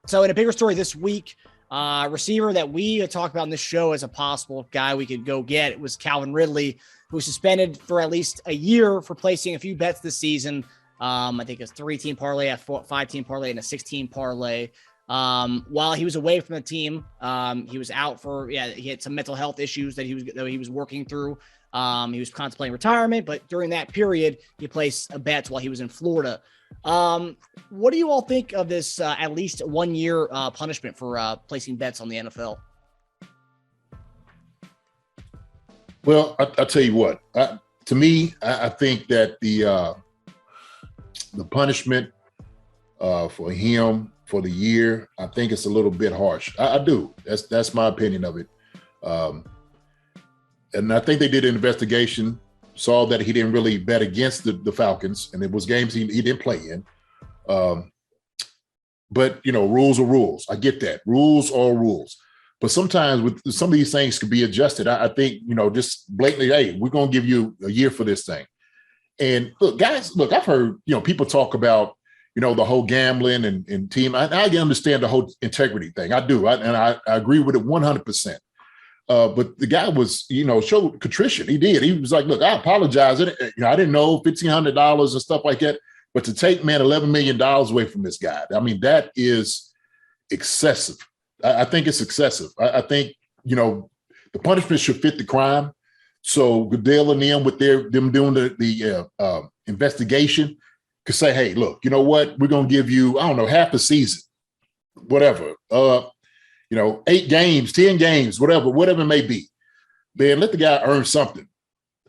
So in a bigger story this week, receiver that we talked about in this show as a possible guy we could go get, it was Calvin Ridley, who was suspended for at least a year for placing a few bets this season. I think it's 3-team parlay, a 5-team parlay, and a 6-team parlay. While he was away from the team, he was out for, he had some mental health issues that he was working through. He was contemplating retirement, but during that period, he placed a bet while he was in Florida. What do you all think of this at least 1 year punishment for placing bets on the NFL? Well, I'll tell you what. To me, I think that the punishment for him for the year, I think it's a little bit harsh. I do. That's my opinion of it. And I think they did an investigation, saw that he didn't really bet against the Falcons, and it was games he didn't play in. But, rules are rules. I get that. Rules are rules. But sometimes with some of these things could be adjusted. I think, just blatantly, hey, we're going to give you a year for this thing. And look, guys, I've heard, people talk about, the whole gambling and team. I understand the whole integrity thing. I do. I agree with it 100%. But the guy was, showed contrition. He did. He was like, look, I apologize. I didn't know $1,500 and stuff like that. But to take, $11 million away from this guy, I mean, that is excessive. I think it's excessive. I think, the punishment should fit the crime. So Goodell and them with them doing the investigation could say, hey, look, you know what? We're going to give you, half a season, whatever. 8 games, 10 games, whatever it may be. Man, let the guy earn something.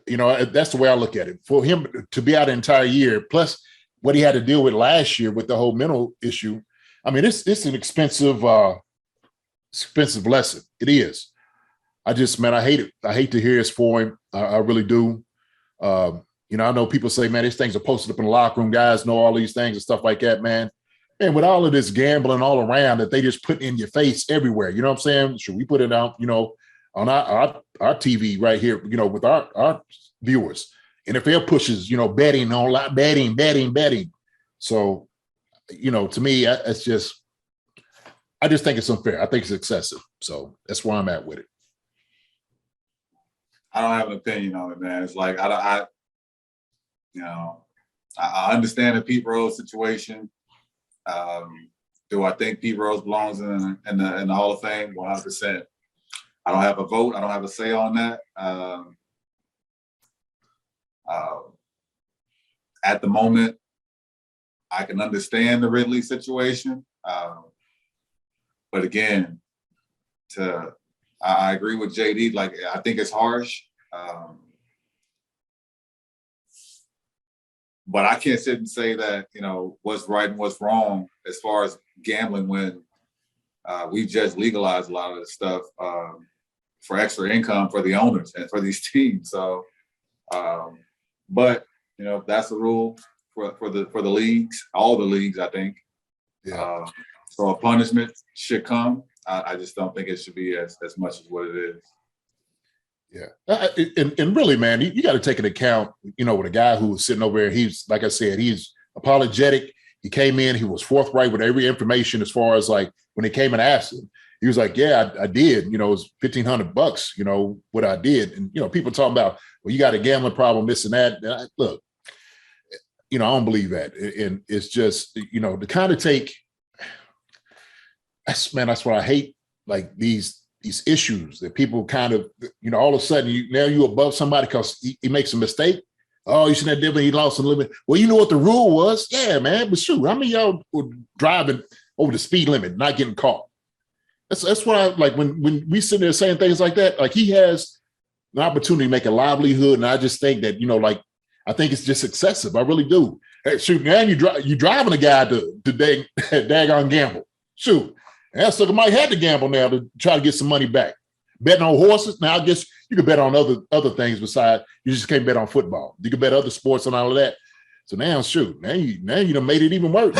That's the way I look at it. For him to be out an entire year, plus what he had to deal with last year with the whole mental issue. I mean, it's an expensive lesson. It is. I hate it. I hate to hear it's for him. I really do. I know people say, man, these things are posted up in the locker room. Guys know all these things and stuff like that, man. And with all of this gambling all around that they just put in your face everywhere, you know what I'm saying? Should we put it out, on our TV right here, with our viewers? NFL pushes, betting online, betting. So, to me, I just think it's unfair. I think it's excessive. So that's where I'm at with it. I don't have an opinion on it, man. It's like, I understand the Pete Rose situation. Do I think Pete Rose belongs in the Hall of Fame? 100%. I don't have a vote. I don't have a say on that. At the moment, I can understand the Ridley situation. But again, I agree with JD. Like, I think it's harsh. But I can't sit and say that, what's right and what's wrong as far as gambling when we've just legalized a lot of this stuff for extra income for the owners and for these teams. So, but, that's the rule for the leagues, all the leagues, I think. Yeah. So a punishment should come. I just don't think it should be as much as what it is. Yeah. And really, man, you got to take into account, with a guy who was sitting over there, he's, like I said, he's apologetic. He came in, he was forthright with every information as far as like when they came and asked him, he was like, yeah, I did, it was $1,500, what I did. And, people talking about, well, you got a gambling problem, this and that. And look, I don't believe that. And it's just, to kind of take, that's what I hate, like these issues that people kind of, all of a sudden you're above somebody because he makes a mistake. Oh, you shouldn't have did, but he lost a little bit. Well, you know what the rule was? Yeah, man. But shoot, how many of y'all were driving over the speed limit, not getting caught? That's why, like, when we sit there saying things like that, like he has an opportunity to make a livelihood, and I just think that, I think it's just excessive. I really do. Hey, shoot, now you driving a guy to daggone gamble. Shoot. And that sucker might have to gamble now to try to get some money back. Betting on horses. Now, I guess you could bet on other things besides, you just can't bet on football. You can bet other sports and all of that. So now, shoot, now you done made it even worse.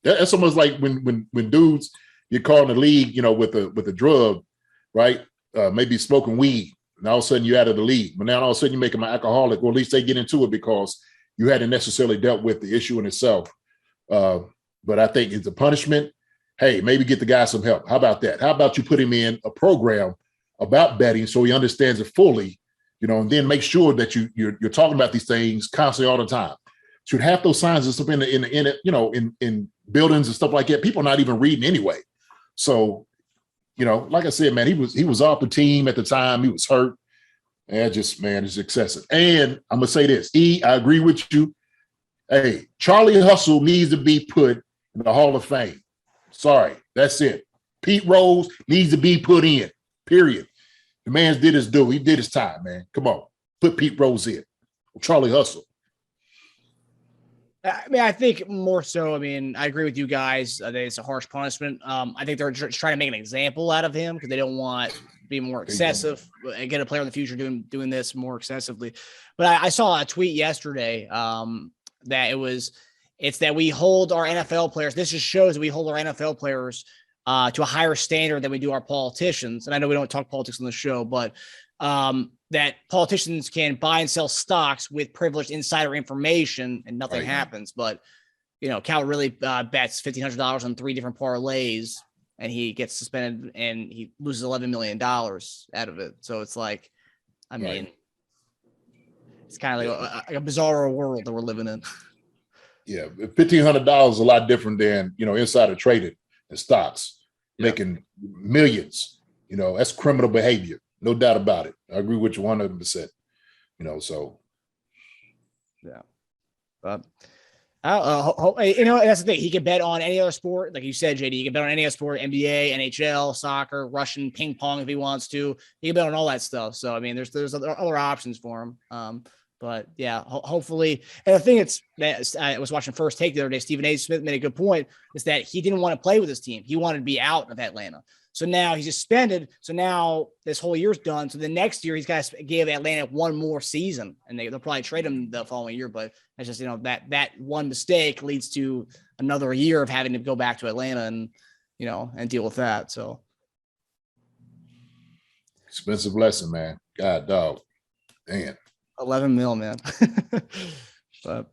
That's almost like when dudes get caught in the league, with a drug, right? Maybe smoking weed, and all of a sudden you're out of the league. But now all of a sudden you make them an alcoholic, or at least they get into it because you hadn't necessarily dealt with the issue in itself. But I think it's a punishment. Hey, maybe get the guy some help. How about that? How about you put him in a program about betting so he understands it fully, and then make sure that you're talking about these things constantly all the time. Should have those signs and stuff in buildings and stuff like that. People are not even reading anyway. So, like I said, man, he was off the team at the time. He was hurt. And it's excessive. And I'm gonna say this, I agree with you. Hey, Charlie Hustle needs to be put in the Hall of Fame. Sorry, that's it. Pete Rose needs to be put in, period. The man did his due. He did his time, man. Come on, put Pete Rose in. Charlie Hustle. I think more so. I agree with you guys. I think it's a harsh punishment. I think they're just trying to make an example out of him because they don't want to be more excessive and get a player in the future doing this more excessively. But I saw a tweet yesterday that it's that we hold our NFL players. This just shows that we hold our NFL players to a higher standard than we do our politicians. And I know we don't talk politics on the show, but that politicians can buy and sell stocks with privileged insider information and nothing happens. But, Cal really bets $1,500 on 3 different parlays and he gets suspended and he loses $11 million out of it. So it's like, it's kind of like a bizarre world that we're living in. Yeah. $1,500 is a lot different than, insider trading and stocks making millions. That's criminal behavior. No doubt about it. I agree with you 100%. So. Yeah. But that's the thing. He can bet on any other sport. Like you said, JD, he can bet on any other sport, NBA, NHL, soccer, Russian, ping pong if he wants to. He can bet on all that stuff. So, there's other options for him. But yeah, hopefully. And the thing I was watching First Take the other day. Stephen A. Smith made a good point is that he didn't want to play with his team. He wanted to be out of Atlanta. So now he's suspended. So now this whole year's done. So the next year he's got to give Atlanta one more season, and they'll probably trade him the following year. But it's just that one mistake leads to another year of having to go back to Atlanta and and deal with that. So expensive lesson, man. God, dog, damn. 11 mil, man. But